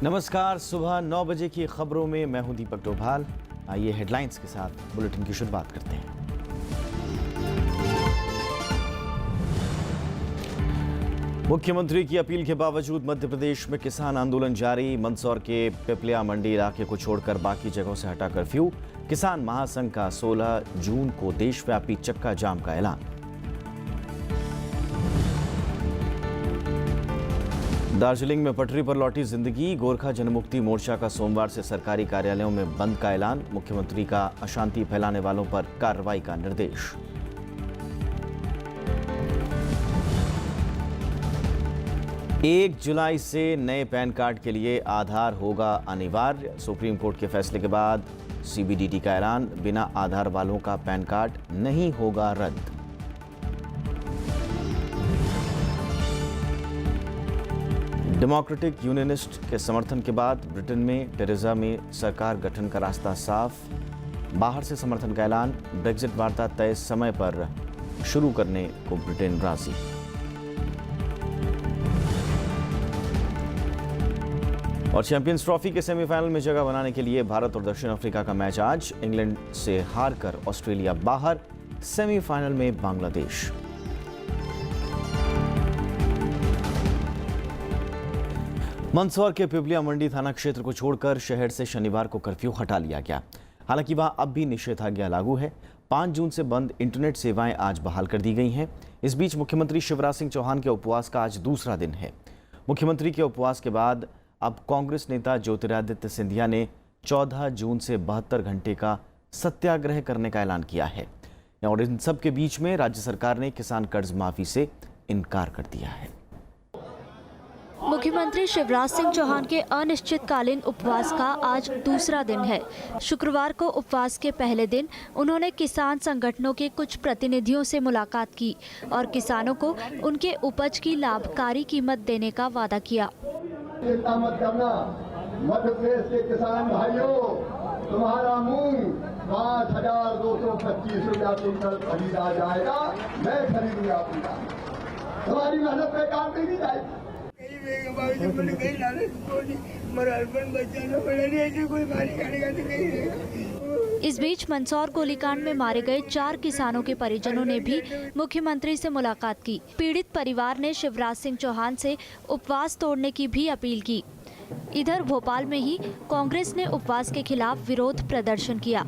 नमस्कार, सुबह 9 बजे की खबरों में मैं हूं दीपक डोभाल। आइए हेडलाइंस के साथ बुलेटिन की शुरुआत करते हैं। मुख्यमंत्री की अपील के बावजूद मध्य प्रदेश में किसान आंदोलन जारी। मंदसौर के पिपलिया मंडी इलाके को छोड़कर बाकी जगहों से हटा कर्फ्यू। किसान महासंघ का 16 जून को देशव्यापी चक्का जाम का ऐलान। दार्जिलिंग में पटरी पर लौटी जिंदगी। गोरखा जनमुक्ति मोर्चा का सोमवार से सरकारी कार्यालयों में बंद का ऐलान। मुख्यमंत्री का अशांति फैलाने वालों पर कार्रवाई का निर्देश। एक जुलाई से नए पैन कार्ड के लिए आधार होगा अनिवार्य। सुप्रीम कोर्ट के फैसले के बाद सीबीडीटी का ऐलान। बिना आधार वालों का पैन कार्ड नहीं होगा रद्द। डेमोक्रेटिक यूनियनिस्ट के समर्थन के बाद ब्रिटेन में टेरेजा में सरकार गठन का रास्ता साफ। बाहर से समर्थन का ऐलान। ब्रेक्जिट वार्ता तय समय पर शुरू करने को ब्रिटेन राजी। और चैंपियंस ट्रॉफी के सेमीफाइनल में जगह बनाने के लिए भारत और दक्षिण अफ्रीका का मैच आज। इंग्लैंड से हारकर ऑस्ट्रेलिया बाहर। सेमीफाइनल में बांग्लादेश। मंदसौर के पिपलिया मंडी थाना क्षेत्र को छोड़कर शहर से शनिवार को कर्फ्यू हटा लिया गया। हालांकि वहां अब भी निषेधाज्ञा लागू है। 5 जून से बंद इंटरनेट सेवाएं आज बहाल कर दी गई हैं। इस बीच मुख्यमंत्री शिवराज सिंह चौहान के उपवास का आज दूसरा दिन है। मुख्यमंत्री के उपवास के बाद अब कांग्रेस नेता ज्योतिरादित्य सिंधिया ने 14 जून से 72 घंटे का सत्याग्रह करने का ऐलान किया है। और इन सब के बीच में राज्य सरकार ने किसान कर्ज माफी से इनकार कर दिया है। मुख्यमंत्री शिवराज सिंह चौहान के अनिश्चितकालीन उपवास का आज दूसरा दिन है। शुक्रवार को उपवास के पहले दिन उन्होंने किसान संगठनों के कुछ प्रतिनिधियों से मुलाकात की और किसानों को उनके उपज की लाभकारी कीमत देने का वादा किया। चिंता मत करना, मध्य प्रदेश के किसान भाइयों, तुम्हारा मूंग 5,225 रुपया क्विंटल खरीदा जाएगा। मैं खरीदूंगा आपका। तुम्हारी मेहनत बेकार नहीं जाएगी। इस बीच मंदसौर गोलीकांड में मारे गए 4 किसानों के परिजनों ने भी मुख्यमंत्री से मुलाकात की। पीड़ित परिवार ने शिवराज सिंह चौहान से उपवास तोड़ने की भी अपील की। इधर भोपाल में ही कांग्रेस ने उपवास के खिलाफ विरोध प्रदर्शन किया।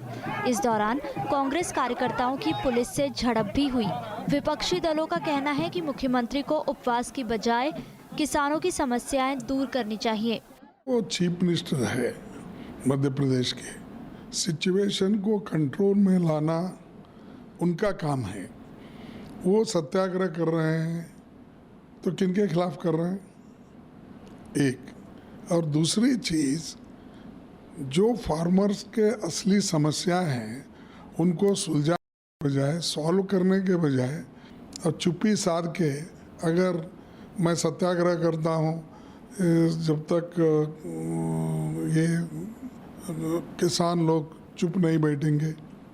इस दौरान कांग्रेस कार्यकर्ताओं की पुलिस से झड़प भी हुई। विपक्षी दलों का कहना है कि मुख्यमंत्री को उपवास की बजाय किसानों की समस्याएं दूर करनी चाहिए। वो चीफ मिनिस्टर है मध्य प्रदेश के, सिचुएशन को कंट्रोल में लाना उनका काम है। वो सत्याग्रह कर रहे हैं तो किनके खिलाफ कर रहे हैं? एक और दूसरी चीज़, जो फार्मर्स के असली समस्या हैं उनको सुलझाने के बजाय, सॉल्व करने के बजाय और चुप्पी साध के अगर मैं सत्याग्रह करता हूँ जब तक ये किसान लोग चुप नहीं बैठेंगे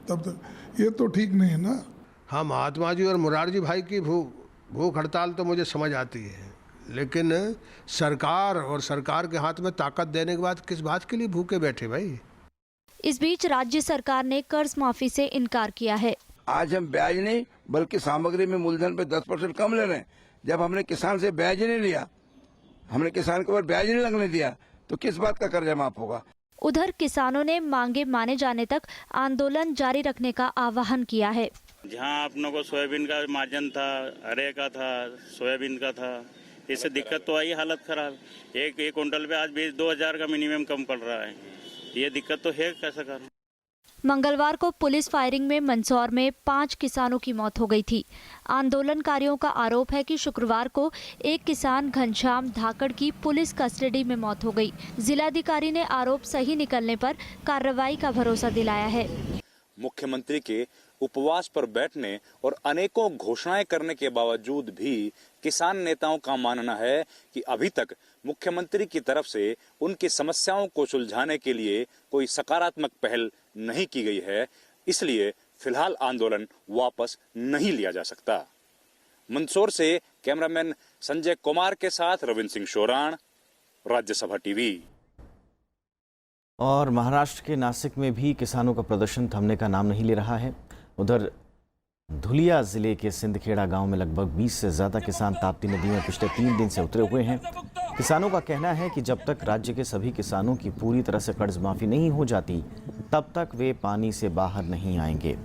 तब तक, ये तो ठीक नहीं है ना। हाँ, महात्मा जी और मुरारजी भाई की भूख हड़ताल तो मुझे समझ आती है, लेकिन सरकार और सरकार के हाथ में ताकत देने के बाद किस बात के लिए भूखे बैठे भाई। इस बीच राज्य सरकार ने कर्ज माफी से इनकार किया है। आज हम ब्याज नहीं बल्कि सामग्री में मूलधन पे 10% कम ले रहे हैं। जब हमने किसान से ब्याज नहीं लिया, हमने किसान के ऊपर ब्याज नहीं लगने दिया, तो किस बात का कर्जा माफ होगा। उधर किसानों ने मांगे माने जाने तक आंदोलन जारी रखने का आह्वान किया है। जहां अपनों को सोयाबीन का मार्जिन था, अरे का था, सोयाबीन का था, इससे दिक्कत तो आई, हालत खराब। एक क्विंटल पे आज भी 2,000 का मिनिमम कम पड़ रहा है। ये दिक्कत तो है, कैसा करूं। मंगलवार को पुलिस फायरिंग में मंदसौर में 5 किसानों की मौत हो गई थी। आंदोलनकारियों का आरोप है कि शुक्रवार को एक किसान घनश्याम धाकड़ की पुलिस कस्टडी में मौत हो गई। जिलाधिकारी ने आरोप सही निकलने पर कार्रवाई का भरोसा दिलाया है। मुख्यमंत्री के उपवास पर बैठने और अनेकों घोषणाएं करने के बावजूद भी किसान नेताओं का मानना है कि अभी तक मुख्यमंत्री की तरफ से उनकी समस्याओं को सुलझाने के लिए कोई सकारात्मक पहल नहीं की गई है, इसलिए फिलहाल आंदोलन वापस नहीं लिया जा सकता। मंदसौर से कैमरामैन संजय कुमार के साथ रविंद्र सिंह शोराण, राज्यसभा टीवी। और महाराष्ट्र के नासिक में भी किसानों का प्रदर्शन थमने का नाम नहीं ले रहा है। उधर धुलिया जिले के सिंधखेड़ा गांव में लगभग 20 से ज़्यादा किसान ताप्ती नदी में पिछले 3 दिन से उतरे हुए हैं। किसानों का कहना है कि जब तक राज्य के सभी किसानों की पूरी तरह से कर्ज माफ़ी नहीं हो जाती, तब तक वे पानी से बाहर नहीं आएंगे।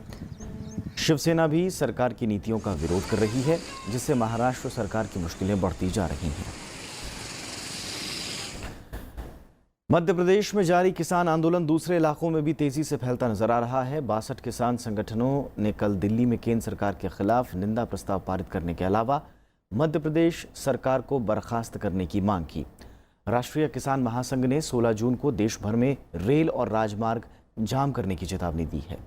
शिवसेना भी सरकार की नीतियों का विरोध कर रही है, जिससे महाराष्ट्र सरकार की मुश्किलें बढ़ती जा रही हैं। मध्य प्रदेश में जारी किसान आंदोलन दूसरे इलाकों में भी तेजी से फैलता नजर आ रहा है। 62 किसान संगठनों ने कल दिल्ली में केंद्र सरकार के खिलाफ निंदा प्रस्ताव पारित करने के अलावा मध्य प्रदेश सरकार को बर्खास्त करने की मांग की। राष्ट्रीय किसान महासंघ ने 16 जून को देश भर में रेल और राजमार्ग जाम करने की चेतावनी दी है।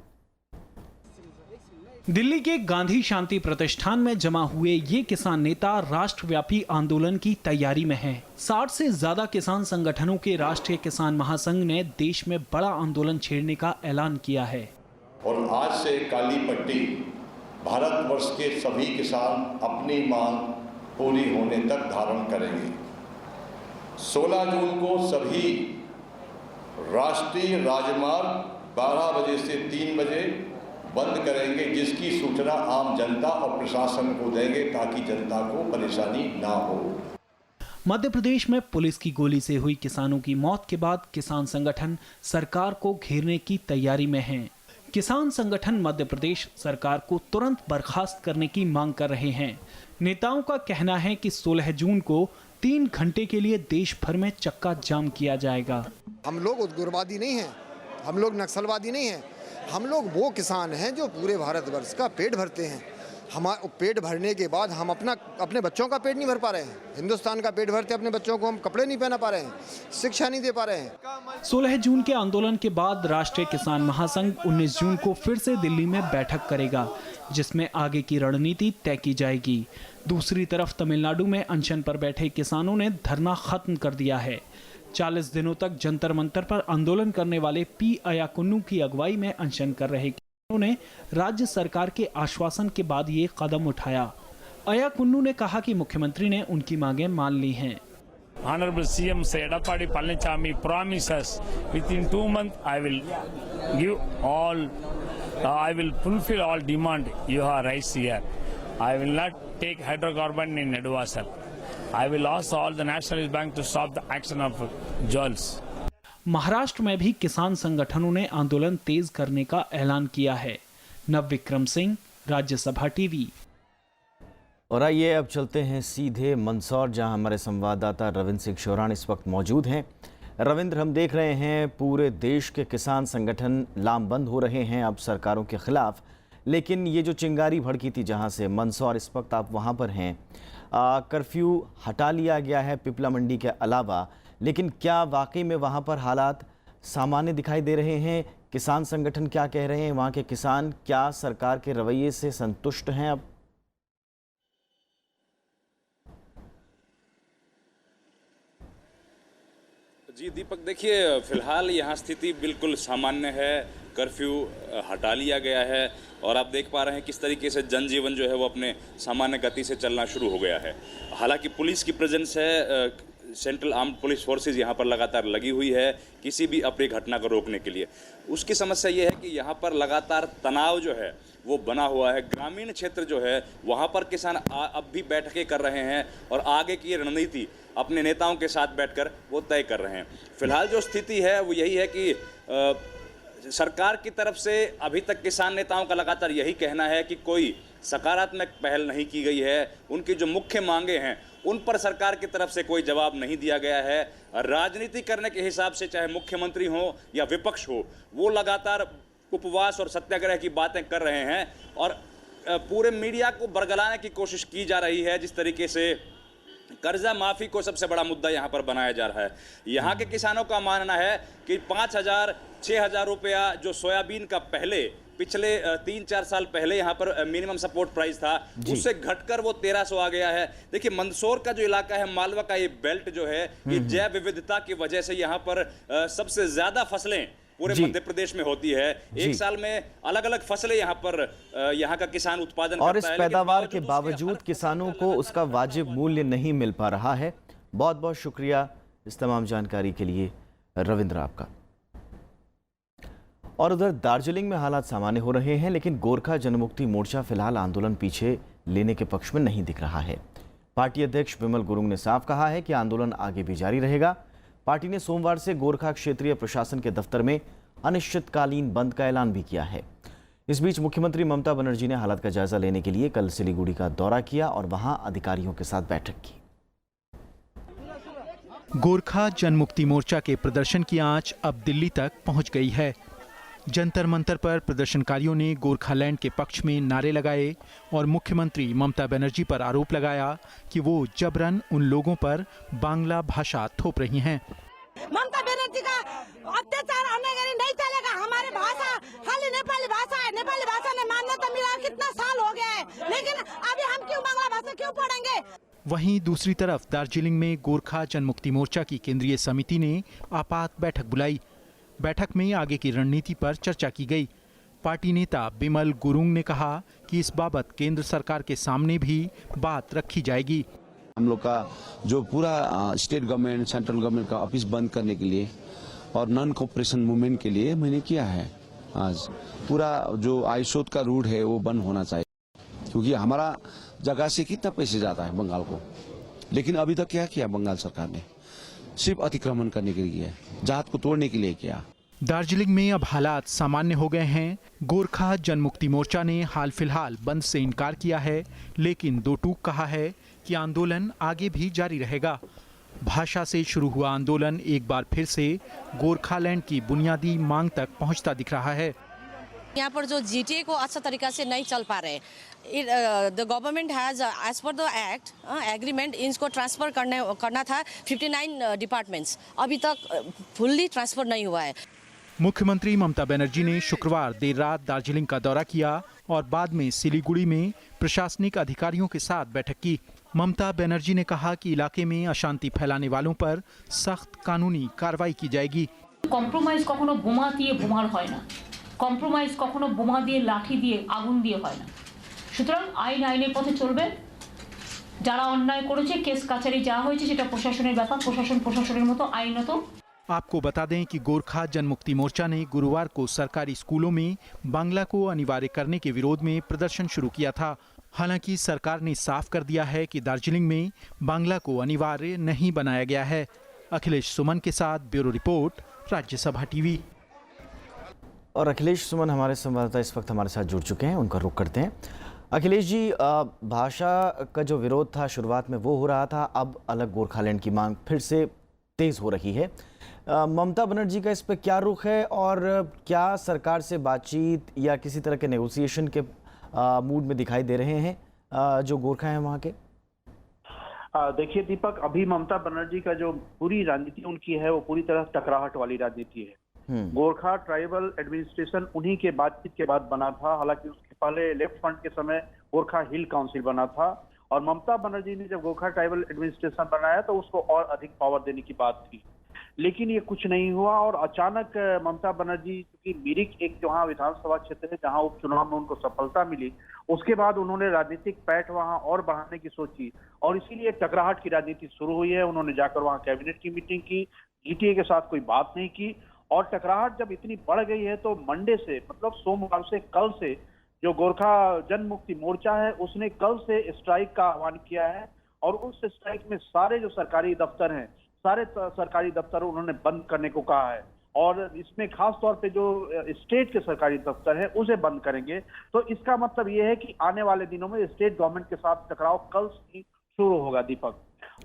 दिल्ली के गांधी शांति प्रतिष्ठान में जमा हुए ये किसान नेता राष्ट्रव्यापी आंदोलन की तैयारी में हैं। 60 से ज्यादा किसान संगठनों के राष्ट्रीय किसान महासंघ ने देश में बड़ा आंदोलन छेड़ने का ऐलान किया है। और आज से काली पट्टी भारतवर्ष के सभी किसान अपनी मांग पूरी होने तक धारण करेंगे। 16 जून को सभी राष्ट्रीय राजमार्ग 12 बजे से 3 बजे बंद करेंगे, जिसकी सूचना आम जनता और प्रशासन को देंगे ताकि जनता को परेशानी ना हो। मध्य प्रदेश में पुलिस की गोली से हुई किसानों की मौत के बाद किसान संगठन सरकार को घेरने की तैयारी में हैं। किसान संगठन मध्य प्रदेश सरकार को तुरंत बर्खास्त करने की मांग कर रहे हैं। नेताओं का कहना है कि 16 जून को 3 घंटे के लिए देश भर में चक्का जाम किया जाएगा। हम लोग उग्रवादी नहीं हैं, हम लोग नक्सलवादी नहीं हैं, हम लोग वो किसान हैं जो पूरे भारतवर्ष का पेट भरते हैं। हमारा पेट भरने के बाद हम अपने बच्चों का पेट नहीं भर पा रहे हैं। हिंदुस्तान का पेट भरते अपने बच्चों को हम कपड़े नहीं पहना पा रहे हैं, शिक्षा नहीं दे पा रहे हैं। 16 जून के आंदोलन के बाद राष्ट्रीय किसान महासंघ 19 जून को फिर से दिल्ली में बैठक करेगा, जिसमें आगे की रणनीति तय की जाएगी। दूसरी तरफ तमिलनाडु में अनशन पर बैठे किसानों ने धरना खत्म कर दिया है। 40 दिनों तक जंतर मंतर पर आंदोलन करने वाले पी अयाकुन्नू की अगुवाई में अनशन कर रहे किसानों ने राज्य सरकार के आश्वासन के बाद ये कदम उठाया। अयाकुन्नू ने कहा कि मुख्यमंत्री ने उनकी मांगें मान ली हैं। Honorable CM Edapadi Palanichami promises within 2 months I will give all, I will fulfill all demand you have raised here. I will not take hydrocarbon in Nedwasar. I will ask all the Nationalist Bank to stop the action of jewels. Maharashtra में भी किसान संगठनों ने आंदोलन तेज करने का ऐलान किया है। नवविक्रम सिंह, राज्यसभा टीवी। और आइए अब चलते हैं सीधे मंदसौर, जहां हमारे संवाददाता रविंद्र सिंह शोरान इस वक्त मौजूद हैं। रविंद्र, हम देख रहे हैं पूरे देश के किसान संगठन लामबंद हो रहे हैं अब सरकारों के खिलाफ, लेकिन ये जो चिंगारी भड़की थी जहां से मंदसौर, इस वक्त आप वहां पर हैं, कर्फ्यू हटा लिया गया है पिपला मंडी के अलावा, लेकिन क्या वाकई में वहां पर हालात सामान्य दिखाई दे रहे हैं? किसान संगठन क्या कह रहे हैं? वहां के किसान क्या सरकार के रवैये से संतुष्ट हैं अब? जी दीपक, देखिए फिलहाल यहाँ स्थिति बिल्कुल सामान्य है। कर्फ्यू हटा लिया गया है और आप देख पा रहे हैं किस तरीके से जनजीवन जो है वो अपने सामान्य गति से चलना शुरू हो गया है। हालांकि पुलिस की प्रेजेंस है, सेंट्रल आर्म्ड पुलिस फोर्सेज यहाँ पर लगातार लगी हुई है किसी भी अप्रिय घटना को रोकने के लिए। उसकी समस्या ये है कि यहाँ पर लगातार तनाव जो है वो बना हुआ है। ग्रामीण क्षेत्र जो है वहाँ पर किसान अब भी बैठकें कर रहे हैं और आगे की रणनीति अपने नेताओं के साथ बैठकर वो तय कर रहे हैं। फिलहाल जो स्थिति है वो यही है कि सरकार की तरफ से अभी तक किसान नेताओं का लगातार यही कहना है कि कोई सकारात्मक पहल नहीं की गई है। उनकी जो मुख्य मांगे हैं उन पर सरकार की तरफ से कोई जवाब नहीं दिया गया है। राजनीति करने के हिसाब से चाहे मुख्यमंत्री हो या विपक्ष हो, वो लगातार उपवास और सत्याग्रह की बातें कर रहे हैं और पूरे मीडिया को बरगलाने की कोशिश की जा रही है। जिस तरीके से कर्जा माफी को सबसे बड़ा मुद्दा यहाँ पर बनाया जा रहा है। यहाँ के किसानों का मानना है कि 5,000-6,000 रुपया जो सोयाबीन का पहले पिछले 3-4 साल पहले यहाँ पर मिनिमम सपोर्ट प्राइस था, उससे घटकर वो 1,300 आ गया है। देखिए मंदसौर का जो इलाका है, मालवा का ये बेल्ट जो है, ये जैव विविधता की वजह से यहाँ पर सबसे ज्यादा फसलें पूरे मध्य प्रदेश में होती है। एक साल में अलग अलग फसलें यहाँ पर यहाँ का किसान उत्पादन और करता है, इस पैदावार के बावजूद किसानों को उसका वाजिब मूल्य नहीं मिल पा रहा है। बहुत बहुत शुक्रिया इस तमाम जानकारी के लिए रविंद्र आपका। और उधर दार्जिलिंग में हालात सामान्य हो रहे हैं, लेकिन गोरखा जनमुक्ति मोर्चा फिलहाल आंदोलन पीछे लेने के पक्ष में नहीं दिख रहा है। पार्टी अध्यक्ष बिमल गुरुंग ने साफ कहा है कि आंदोलन आगे भी जारी रहेगा। पार्टी ने सोमवार से गोरखा क्षेत्रीय प्रशासन के दफ्तर में अनिश्चितकालीन बंद का ऐलान भी किया है। इस बीच मुख्यमंत्री ममता बनर्जी ने हालात का जायजा लेने के लिए कल सिलीगुड़ी का दौरा किया और वहां अधिकारियों के साथ बैठक की। गोरखा जनमुक्ति मोर्चा के प्रदर्शन की आंच अब दिल्ली तक पहुंच गई है। जंतर मंतर पर प्रदर्शनकारियों ने गोरखालैंड के पक्ष में नारे लगाए और मुख्यमंत्री ममता बनर्जी पर आरोप लगाया कि वो जबरन उन लोगों पर बांग्ला भाषा थोप रही हैं। ममता बनर्जी का अत्याचार होने के लिए नहीं चलेगा। हमारी भाषा खाली नेपाली भाषा है। नेपाली भाषा ने मान्यता मिला कितना साल हो गया है, लेकिन अभी हम क्यों बांग्ला भाषा क्यों पढ़ेंगे। वहीं दूसरी तरफ दार्जिलिंग में गोरखा जनमुक्ति मोर्चा की केंद्रीय समिति ने आपात बैठक बुलाई। बैठक में आगे की रणनीति पर चर्चा की गई। पार्टी नेता बिमल गुरुंग ने कहा कि इस बाबत केंद्र सरकार के सामने भी बात रखी जाएगी। हम लोग का जो पूरा स्टेट गवर्नमेंट सेंट्रल गवर्नमेंट का ऑफिस बंद करने के लिए और नॉन कोऑपरेशन मूवमेंट के लिए मैंने किया है। आज पूरा जो आयशोद का रूट है वो बंद होना चाहिए, क्योंकि हमारा जगह से कितना पैसे जाता है बंगाल को, लेकिन अभी तक क्या किया बंगाल सरकार ने? सिर्फ अतिक्रमण करने के लिए, जात को तोड़ने के लिए किया। दार्जिलिंग में अब हालात सामान्य हो गए हैं। गोरखा जनमुक्ति मोर्चा ने हाल फिलहाल बंद से इनकार किया है, लेकिन दो टूक कहा है कि आंदोलन आगे भी जारी रहेगा। भाषा से शुरू हुआ आंदोलन एक बार फिर से गोरखालैंड की बुनियादी मांग तक पहुंचता दिख रहा है। यहाँ पर जो जीटीए को अच्छा तरीका से नहीं चल पा रहे, the government has as per the act agreement इनको ट्रांसफर करना था 59 डिपार्टमेंट्स, अभी तक फुल्ली ट्रांसफर नहीं हुआ है। मुख्यमंत्री ममता बनर्जी ने शुक्रवार देर रात दार्जिलिंग का दौरा किया और बाद में सिलीगुड़ी में प्रशासनिक अधिकारियों के साथ बैठक की। ममता बनर्जी ने कहा कि इलाके में अशांति फैलाने वालों पर सख्त कानूनी कार्रवाई की जाएगी। कम्प्रोमाइज कखनो बोमा दिए बोमार হয় না, कम्प्रोमाइज कखनो बोमा दिए लाठी दिए आগুন দিয়ে হয় না। সুতরাং আইন আইনের পথে চলবে। যারা অন্যায় করেছে কেস কাছারি যা হয়েছে সেটা প্রশাসনের ব্যাপার, প্রশাসন প্রশাসনের মতো আইনত। आपको बता दें कि गोरखा जनमुक्ति मोर्चा ने गुरुवार को सरकारी स्कूलों में बांग्ला को अनिवार्य करने के विरोध में प्रदर्शन शुरू किया था। हालांकि सरकार ने साफ कर दिया है कि दार्जिलिंग में बांग्ला को अनिवार्य नहीं बनाया गया है। अखिलेश सुमन के साथ ब्यूरो रिपोर्ट, राज्यसभा टीवी। और अखिलेश सुमन हमारे संवाददाता इस वक्त हमारे साथ जुड़ चुके हैं, उनका रुख करते हैं। अखिलेश जी, भाषा का जो विरोध था शुरुआत में वो हो रहा था, अब अलग गोरखालैंड की मांग फिर से तेज हो रही है। ममता बनर्जी का इस पे क्या रुख है और क्या सरकार से बातचीत या किसी तरह के नेगोशिएशन के मूड में दिखाई दे रहे हैं जो गोरखा हैं वहाँ के? देखिए दीपक, अभी ममता बनर्जी का जो पूरी राजनीति उनकी है वो पूरी तरह टकराहट वाली राजनीति है। गोरखा ट्राइबल एडमिनिस्ट्रेशन उन्हीं के बातचीत के बाद बना था। हालांकि उसके पहले लेफ्ट फ्रंट के समय गोरखा हिल काउंसिल बना था और ममता बनर्जी ने जब गोरखा ट्राइबल एडमिनिस्ट्रेशन बनाया तो उसको और अधिक पावर देने की बात थी, लेकिन ये कुछ नहीं हुआ। और अचानक ममता बनर्जी, क्योंकि मिरिक एक जहाँ विधानसभा क्षेत्र है जहां उपचुनाव में उनको सफलता मिली, उसके बाद उन्होंने राजनीतिक पैठ वहां और बढ़ाने की सोची और इसीलिए टकराहट की राजनीति शुरू हुई है। उन्होंने जाकर वहां कैबिनेट की मीटिंग की, जीटीए के साथ कोई बात नहीं की और टकराहट जब इतनी बढ़ गई है तो मंडे से, मतलब सोमवार से, कल से जो गोरखा जनमुक्ति मोर्चा है उसने कल से स्ट्राइक का आह्वान किया है और उस स्ट्राइक में सारे जो सरकारी दफ्तर हैं, सारे सरकारी दफ्तर उन्होंने बंद करने को कहा है और इसमें खास तौर पे जो स्टेट के सरकारी दफ्तर है उसे बंद करेंगे। तो इसका मतलब ये है कि आने वाले दिनों में स्टेट गवर्नमेंट के साथ टकराव कल से शुरू होगा दीपक,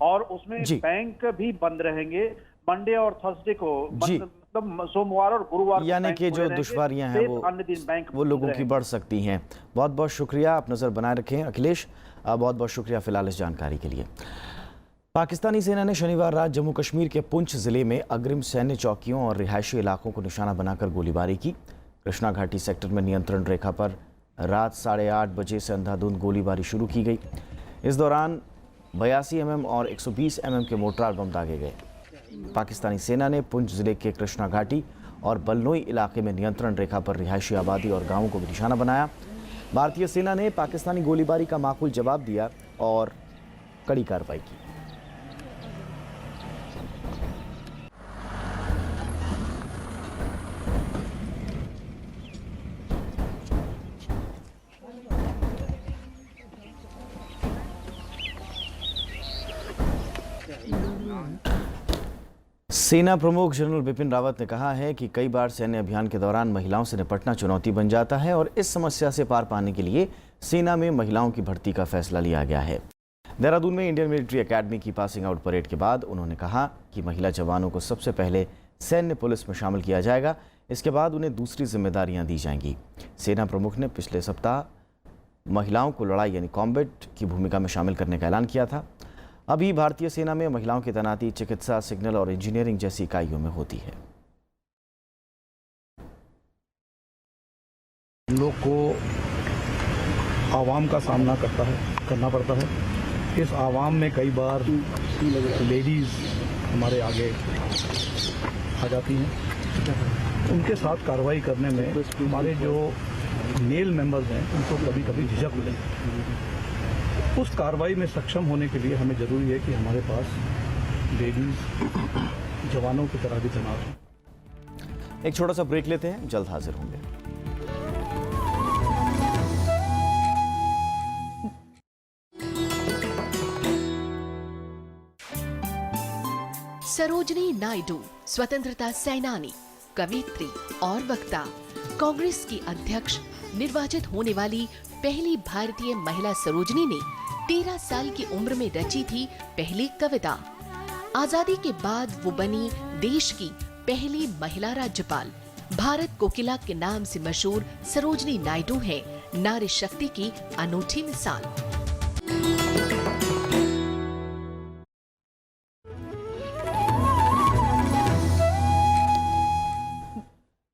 और उसमें बैंक भी बंद रहेंगे मंडे और थर्सडे को, मतलब सोमवार और गुरुवार, यानी कि जो दुश्वारियां हैं वो अन्य दिन बैंक वो लोगों की बढ़ सकती हैं। बहुत बहुत शुक्रिया, आप नज़र बनाए रखें अखिलेश, बहुत बहुत शुक्रिया फिलहाल इस जानकारी के लिए। पाकिस्तानी सेना ने शनिवार रात जम्मू कश्मीर के पुंछ जिले में अग्रिम सैन्य चौकियों और रिहायशी इलाकों को निशाना बनाकर गोलीबारी की। कृष्णा घाटी सेक्टर में नियंत्रण रेखा पर रात 8:30 बजे से अंधाधुंध गोलीबारी शुरू की गई। इस दौरान 82 mm और 120 mm के मोर्टार बम दागे गए। पाकिस्तानी सेना ने पुंछ जिले के कृष्णा घाटी और बलनोई इलाके में नियंत्रण रेखा पर रिहायशी आबादी और गांवों को भी निशाना बनाया। भारतीय सेना ने पाकिस्तानी गोलीबारी का माकूल जवाब दिया और कड़ी कार्रवाई की। सेना प्रमुख जनरल बिपिन रावत ने कहा है कि कई बार सैन्य अभियान के दौरान महिलाओं से निपटना चुनौती बन जाता है और इस समस्या से पार पाने के लिए सेना में महिलाओं की भर्ती का फैसला लिया गया है। देहरादून में इंडियन मिलिट्री एकेडमी की पासिंग आउट परेड के बाद उन्होंने कहा कि महिला जवानों को सबसे पहले सैन्य पुलिस में शामिल किया जाएगा, इसके बाद उन्हें दूसरी जिम्मेदारियां दी जाएंगी। सेना प्रमुख ने पिछले सप्ताह महिलाओं को लड़ाई यानी कॉम्बैट की भूमिका में शामिल करने का ऐलान किया था। अभी भारतीय सेना में महिलाओं की तैनाती चिकित्सा, सिग्नल और इंजीनियरिंग जैसी इकाइयों में होती है। हम लोग को आवाम का सामना करना पड़ता है। इस आवाम में कई बार लेडीज हमारे आगे आ जाती हैं। उनके साथ कार्रवाई करने में हमारे जो मेल मेंबर्स हैं उनको कभी कभी झिझक मिलती है। उस कार्रवाई में सक्षम होने के लिए हमें जरूरी है कि हमारे पास लेडीज जवानों की तरह भी तैनात हो। एक छोटा सा ब्रेक लेते हैं, जल्द हाजिर होंगे। सरोजनी नायडू स्वतंत्रता सेनानी, कवयित्री और वक्ता, कांग्रेस की अध्यक्ष निर्वाचित होने वाली पहली भारतीय महिला सरोजनी ने 13 साल की उम्र में रची थी पहली कविता। आजादी के बाद वो बनी देश की पहली महिला राज्यपाल। भारत कोकिला के नाम से मशहूर सरोजनी नायडू है नारी शक्ति की अनूठी मिसाल।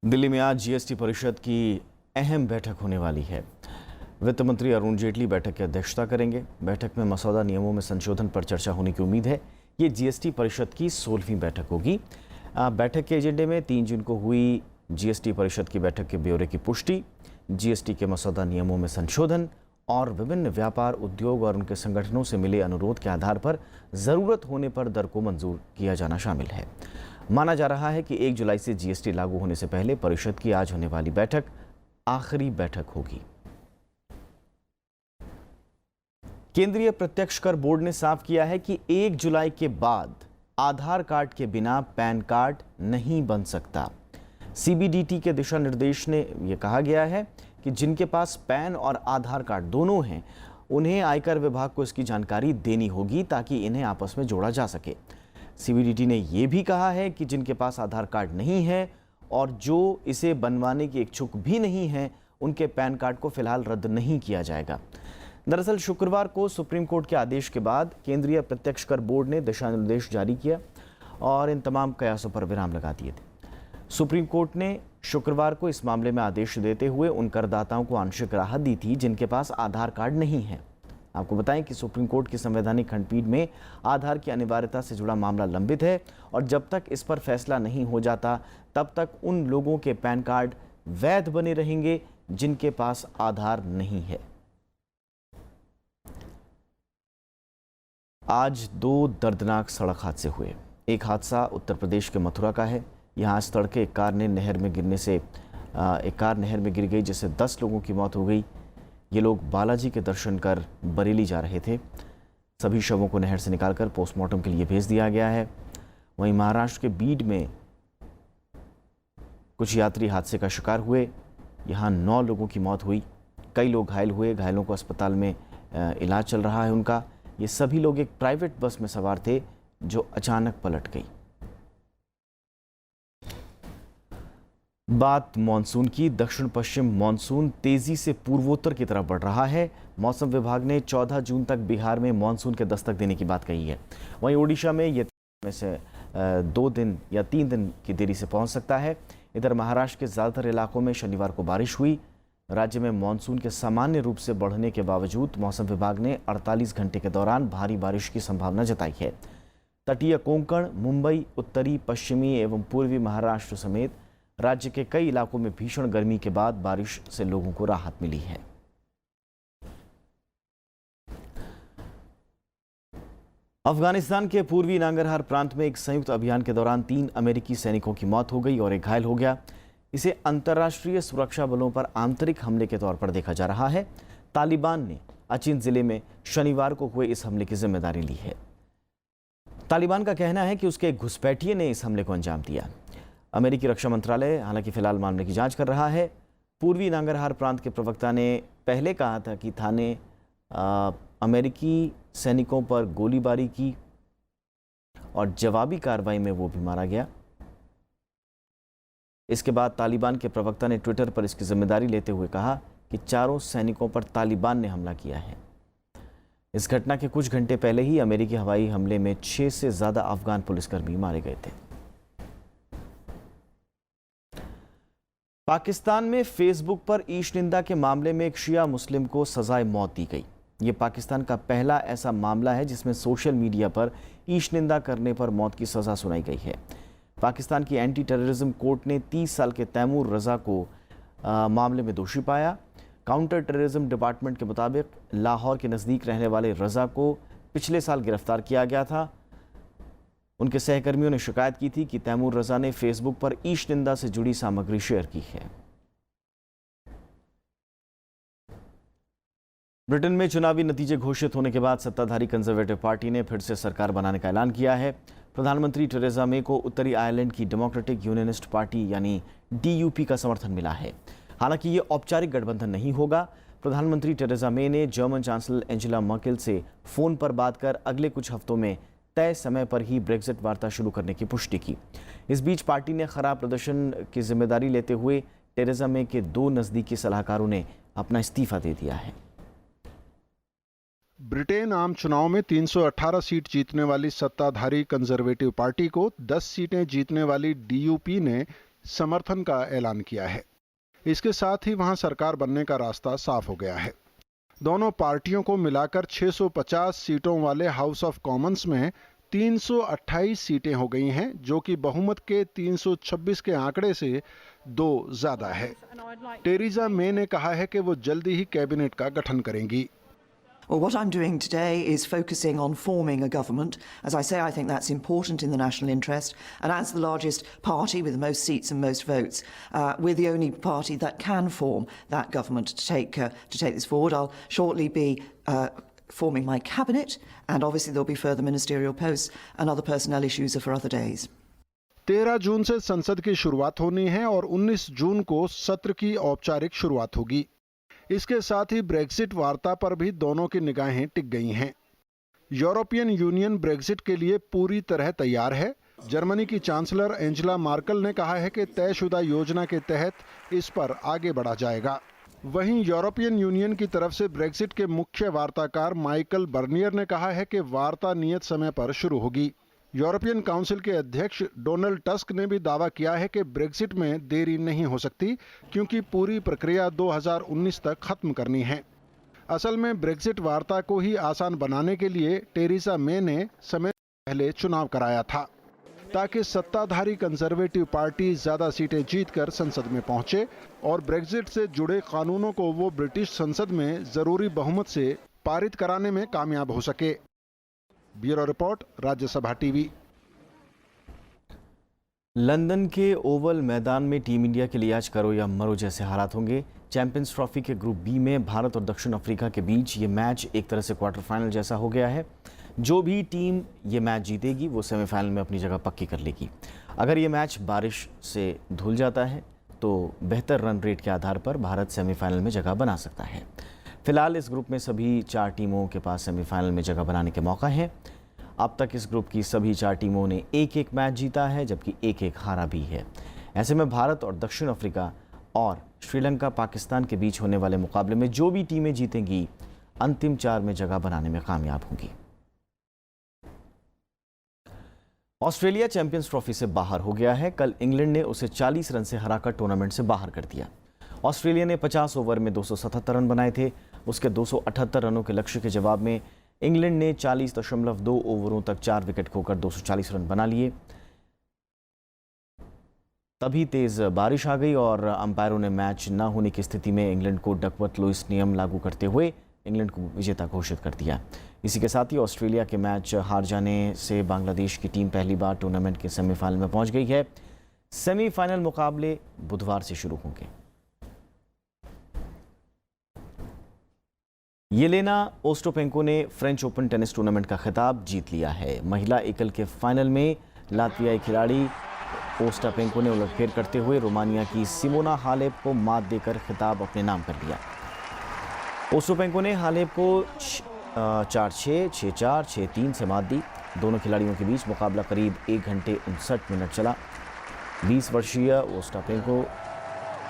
दिल्ली में आज जीएसटी परिषद की अहम बैठक होने वाली है। वित्त मंत्री अरुण जेटली बैठक की अध्यक्षता करेंगे। बैठक में मसौदा नियमों में संशोधन पर चर्चा होने की उम्मीद है। ये जीएसटी परिषद की 16वीं बैठक होगी। बैठक के एजेंडे में 3 जून को हुई जीएसटी परिषद की बैठक के ब्यौरे की पुष्टि, जीएसटी के मसौदा नियमों में संशोधन और विभिन्न व्यापार, उद्योग और उनके संगठनों से मिले अनुरोध के आधार पर जरूरत होने पर दर को मंजूर किया जाना शामिल है। माना जा रहा है कि 1 जुलाई से जीएसटी लागू होने से पहले परिषद की आज होने वाली बैठक आखिरी बैठक होगी। केंद्रीय प्रत्यक्ष कर बोर्ड ने साफ किया है कि 1 जुलाई के बाद आधार कार्ड के बिना पैन कार्ड नहीं बन सकता। सीबीडीटी के दिशा निर्देश ने यह कहा गया है कि जिनके पास पैन और आधार कार्ड दोनों हैं, उन्हें आयकर विभाग को इसकी जानकारी देनी होगी ताकि इन्हें आपस में जोड़ा जा सके। सीबीडीटी ने यह भी कहा है कि जिनके पास आधार कार्ड नहीं है और जो इसे बनवाने की इच्छुक भी नहीं है, उनके पैन कार्ड को फिलहाल रद्द नहीं किया जाएगा। दरअसल शुक्रवार को सुप्रीम कोर्ट के आदेश के बाद केंद्रीय प्रत्यक्ष कर बोर्ड ने दिशा निर्देश जारी किया और इन तमाम कयासों पर विराम लगा दिए थे। सुप्रीम कोर्ट ने शुक्रवार को इस मामले में आदेश देते हुए उन करदाताओं को आंशिक राहत दी थी जिनके पास आधार कार्ड नहीं है। आपको बताएं कि सुप्रीम कोर्ट की संवैधानिक खंडपीठ में आधार की अनिवार्यता से जुड़ा मामला लंबित है और जब तक इस पर फैसला नहीं हो जाता तब तक उन लोगों के पैन कार्ड वैध बने रहेंगे जिनके पास आधार नहीं है। आज 2 दर्दनाक सड़क हादसे हुए। एक हादसा उत्तर प्रदेश के मथुरा का है। यहाँ आज तड़के एक कार नहर में गिर गई जिससे 10 लोगों की मौत हो गई। ये लोग बालाजी के दर्शन कर बरेली जा रहे थे। सभी शवों को नहर से निकालकर पोस्टमार्टम के लिए भेज दिया गया है। वहीं महाराष्ट्र के बीड में कुछ यात्री हादसे का शिकार हुए। यहाँ 9 लोगों की मौत हुई, कई लोग घायल हुए। घायलों को अस्पताल में इलाज चल रहा है उनका। ये सभी लोग एक प्राइवेट बस में सवार थे जो अचानक पलट गई। बात मानसून की। दक्षिण पश्चिम मानसून तेजी से पूर्वोत्तर की तरफ बढ़ रहा है। मौसम विभाग ने 14 जून तक बिहार में मानसून के दस्तक देने की बात कही है। वहीं ओडिशा में ये में से 2 दिन या 3 दिन की देरी से पहुंच सकता है। इधर महाराष्ट्र के ज़्यादातर इलाकों में शनिवार को बारिश हुई। राज्य में मानसून के सामान्य रूप से बढ़ने के बावजूद मौसम विभाग ने 48 घंटे के दौरान भारी बारिश की संभावना जताई है। तटीय कोंकण, मुंबई, उत्तरी, पश्चिमी एवं पूर्वी महाराष्ट्र समेत राज्य के कई इलाकों में भीषण गर्मी के बाद बारिश से लोगों को राहत मिली है। अफगानिस्तान के पूर्वी नांगरहार प्रांत में एक संयुक्त अभियान के दौरान 3 अमेरिकी सैनिकों की मौत हो गई और एक घायल हो गया। इसे अंतर्राष्ट्रीय सुरक्षा बलों पर आंतरिक हमले के तौर पर देखा जा रहा है। तालिबान ने अचिन जिले में शनिवार को हुए इस हमले की जिम्मेदारी ली है। तालिबान का कहना है कि उसके एक घुसपैठिए ने इस हमले को अंजाम दिया। अमेरिकी रक्षा मंत्रालय हालांकि फिलहाल मामले की जांच कर रहा है। पूर्वी नांगरहार प्रांत के प्रवक्ता ने पहले कहा था कि था ने अमेरिकी सैनिकों पर गोलीबारी की और जवाबी कार्रवाई में वो भी मारा गया। इसके बाद तालिबान के प्रवक्ता ने ट्विटर पर इसकी जिम्मेदारी लेते हुए कहा कि चारों सैनिकों पर तालिबान ने हमला किया है। इस घटना के कुछ घंटे पहले ही अमेरिकी हवाई हमले में 6 से ज्यादा अफगान पुलिसकर्मी मारे गए थे। पाकिस्तान में फेसबुक पर ईश निंदा के मामले में एक शिया मुस्लिम को सजाए मौत दी गई। ये पाकिस्तान का पहला ऐसा मामला है जिसमें सोशल मीडिया पर ईश निंदा करने पर मौत की सजा सुनाई गई है। पाकिस्तान की एंटी टेररिज्म कोर्ट ने 30 साल के तैमूर रजा को मामले में दोषी पाया। काउंटर टेररिज्म डिपार्टमेंट के मुताबिक लाहौर के नज़दीक रहने वाले रजा को पिछले साल गिरफ्तार किया गया था। उनके सहकर्मियों ने शिकायत की थी कि तैमूर रजा ने फेसबुक पर ईश निंदा से जुड़ी सामग्री शेयर की है। ब्रिटेन में चुनावी नतीजे घोषित होने के बाद सत्ताधारी कंजर्वेटिव पार्टी ने फिर से सरकार बनाने का ऐलान किया है। प्रधानमंत्री टेरेसा मे को उत्तरी आयरलैंड की डेमोक्रेटिक यूनियनिस्ट पार्टी यानी DUP का समर्थन मिला है। हालांकि ये औपचारिक गठबंधन नहीं होगा। प्रधानमंत्री टेरेसा मे ने जर्मन चांसलर एंजेला मर्केल से फोन पर बात कर अगले कुछ हफ्तों में तय समय पर ही ब्रेक्जिट वार्ता शुरू करने की पुष्टि की। इस बीच पार्टी ने खराब प्रदर्शन की जिम्मेदारी लेते हुए टेरेसा मे के 2 नज़दीकी सलाहकारों ने अपना इस्तीफा दे दिया है। ब्रिटेन आम चुनाव में 318 सीट जीतने वाली सत्ताधारी कंजर्वेटिव पार्टी को 10 सीटें जीतने वाली DUP ने समर्थन का ऐलान किया है। इसके साथ ही वहां सरकार बनने का रास्ता साफ हो गया है। दोनों पार्टियों को मिलाकर 650 सीटों वाले हाउस ऑफ कॉमन्स में 328 सीटें हो गई हैं, जो कि बहुमत के 326 के आंकड़े से 2 ज्यादा है। टेरेसा मे ने कहा है कि वो जल्दी ही कैबिनेट का गठन करेंगी। Well, what I'm doing today is focusing on forming a government. As I say, I think that's important in the national interest. And as the largest party with the most seats and most votes, we're the only party that can form that government to take this forward. I'll shortly be forming my cabinet, and obviously there'll be further ministerial posts and other personnel issues are for other days. 13 जून से संसद की शुरुआत होनी है और 19 जून को सत्र की औपचारिक शुरुआत होगी। इसके साथ ही ब्रेक्जिट वार्ता पर भी दोनों की निगाहें टिक गई हैं। यूरोपियन यूनियन ब्रेक्जिट के लिए पूरी तरह तैयार है। जर्मनी की चांसलर एंजेला मार्केल ने कहा है कि तयशुदा योजना के तहत इस पर आगे बढ़ा जाएगा। वहीं यूरोपियन यूनियन की तरफ से ब्रेक्जिट के मुख्य वार्ताकार माइकल बर्नियर ने कहा है कि वार्ता नियत समय पर शुरू होगी। यूरोपियन काउंसिल के अध्यक्ष डोनाल्ड टस्क ने भी दावा किया है कि ब्रेक्जिट में देरी नहीं हो सकती, क्योंकि पूरी प्रक्रिया 2019 तक खत्म करनी है। असल में ब्रेक्जिट वार्ता को ही आसान बनाने के लिए टेरेसा मे ने समय पहले चुनाव कराया था, ताकि सत्ताधारी कंजर्वेटिव पार्टी ज्यादा सीटें जीतकर संसद में पहुंचे और ब्रेक्जिट से जुड़े कानूनों को वो ब्रिटिश संसद में जरूरी बहुमत से पारित कराने में कामयाब हो सके। Bureau report, Rajya Sabha TV. London के ओवल मैदान में टीम इंडिया के लिए आज करो या मरो जैसे हालात होंगे। चैंपियंस ट्रॉफी के ग्रुप बी में भारत और दक्षिण अफ्रीका के बीच ये मैच एक तरह से क्वार्टर फाइनल जैसा हो गया है। जो भी टीम ये मैच जीतेगी वो सेमीफाइनल में अपनी जगह पक्की कर लेगी। अगर ये मैच बारिश से धुल जाता है तो बेहतर रन रेट के आधार पर भारत सेमीफाइनल में जगह बना सकता है। फिलहाल इस ग्रुप में सभी 4 टीमों के पास सेमीफाइनल में जगह बनाने के मौका हैं। अब तक इस ग्रुप की सभी 4 टीमों ने 1-1 मैच जीता है, जबकि 1-1 हारा भी है। ऐसे में भारत और दक्षिण अफ्रीका और श्रीलंका पाकिस्तान के बीच होने वाले मुकाबले में जो भी टीमें जीतेंगी अंतिम 4 में जगह बनाने में कामयाब होंगी। ऑस्ट्रेलिया चैंपियंस ट्रॉफी से बाहर हो गया है। कल इंग्लैंड ने उसे 40 रन से हराकर टूर्नामेंट से बाहर कर दिया। ऑस्ट्रेलिया ने 50 ओवर में 277 रन बनाए थे। उसके 278 रनों के लक्ष्य के जवाब में इंग्लैंड ने 40.2 ओवरों तक 4 विकेट खोकर 240 रन बना लिए। तभी तेज बारिश आ गई और अंपायरों ने मैच न होने की स्थिति में इंग्लैंड को डकवर्थ लुईस नियम लागू करते हुए इंग्लैंड को विजेता घोषित कर दिया। इसी के साथ ही ऑस्ट्रेलिया के मैच हार जाने से बांग्लादेश की टीम पहली बार टूर्नामेंट के सेमीफाइनल में पहुंच गई है। सेमीफाइनल मुकाबले बुधवार से शुरू होंगे। येलेना ओस्टापेंको ने फ्रेंच ओपन टेनिस टूर्नामेंट का खिताब जीत लिया है। महिला एकल के फाइनल में लातवियाई खिलाड़ी ओस्टापेंको ने उलटफेर करते हुए रोमानिया की सिमोना हालेप को मात देकर खिताब अपने नाम कर लिया। ओस्टापेंको ने हालेप को 4-6, 6-4, 6-3 से मात दी। दोनों खिलाड़ियों के बीच मुकाबला करीब 1 घंटे 59 मिनट चला। 20 वर्षीय ओस्टापेंको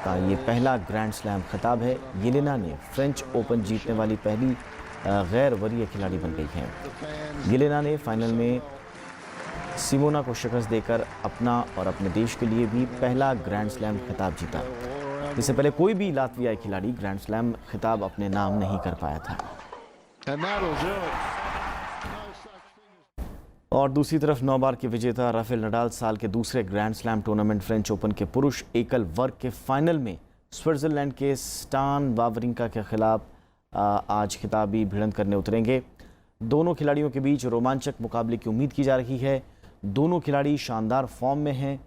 का ये पहला ग्रैंड स्लैम खिताब है। येलेना ने फ्रेंच ओपन जीतने वाली पहली गैर वरीय खिलाड़ी बन गई हैं। येलेना ने फाइनल में सिमोना को शिकस्त देकर अपना और अपने देश के लिए भी पहला ग्रैंड स्लैम खिताब जीता। इससे पहले कोई भी लातवियाई खिलाड़ी ग्रैंड स्लैम खिताब अपने नाम नहीं कर पाया था। और दूसरी तरफ 9 बार के विजेता राफेल नडाल साल के दूसरे grand slam tournament French open के पुरुष एकल वर्ग के फाइनल में स्विट्जरलैंड के स्टान वावरिंका के खिलाफ आज खिताबी भिड़ंत करने उतरेंगे। दोनों खिलाड़ियों के बीच रोमांचक मुकाबले की उम्मीद की जा रही है। दोनों खिलाड़ी शानदार फॉर्म में हैं।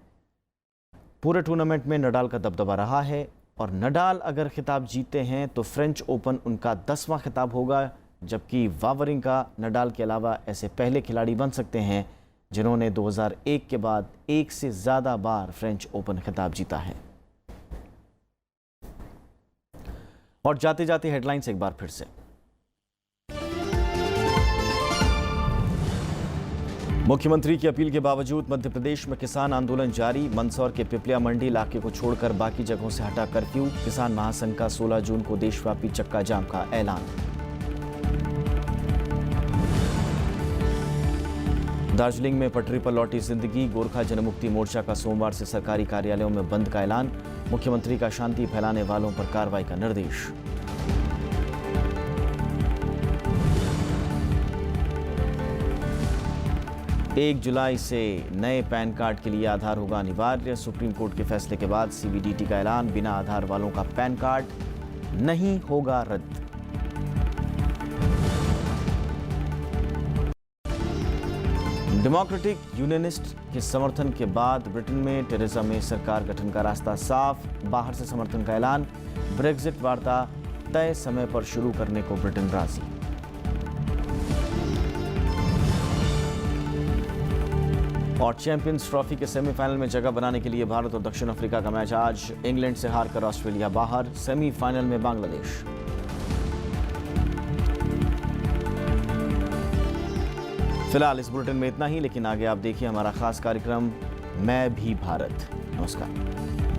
पूरे टूर्नामेंट में नडाल का दबदबा रहा है और नडाल अगर खिताब जीतते हैं तो फ्रेंच ओपन उनका 10वां खिताब होगा, जबकि वावरिंका नडाल के अलावा ऐसे पहले खिलाड़ी बन सकते हैं जिन्होंने 2001 के बाद एक से ज़्यादा बार फ्रेंच ओपन खिताब जीता है। और जाते जाते हेडलाइंस एक बार फिर से। मुख्यमंत्री की अपील के बावजूद मध्य प्रदेश में किसान आंदोलन जारी। मंदसौर के पिपलिया मंडी इलाके को छोड़कर बाकी जगहों से हटा कर्फ्यू। किसान महासंघ का 16 जून को देशव्यापी चक्का जाम का ऐलान। दार्जिलिंग में पटरी पर लौटी जिंदगी। गोरखा जनमुक्ति मोर्चा का सोमवार से सरकारी कार्यालयों में बंद का ऐलान। मुख्यमंत्री का शांति फैलाने वालों पर कार्रवाई का निर्देश। एक जुलाई से नए पैन कार्ड के लिए आधार होगा अनिवार्य। सुप्रीम कोर्ट के फैसले के बाद सीबीडीटी का ऐलान। बिना आधार वालों का पैन कार्ड नहीं होगा रद्द। डेमोक्रेटिक यूनियनिस्ट के समर्थन के बाद ब्रिटेन में टेरेसा मे सरकार गठन का रास्ता साफ। बाहर से समर्थन का ऐलान। ब्रेक्जिट वार्ता तय समय पर शुरू करने को ब्रिटेन राजी। और चैंपियंस ट्रॉफी के सेमीफाइनल में जगह बनाने के लिए भारत और दक्षिण अफ्रीका का मैच आज। इंग्लैंड से हारकर ऑस्ट्रेलिया बाहर। सेमीफाइनल में बांग्लादेश। फिलहाल इस बुलेटिन में इतना ही, लेकिन आगे आप देखिए हमारा खास कार्यक्रम मैं भी भारत। नमस्कार।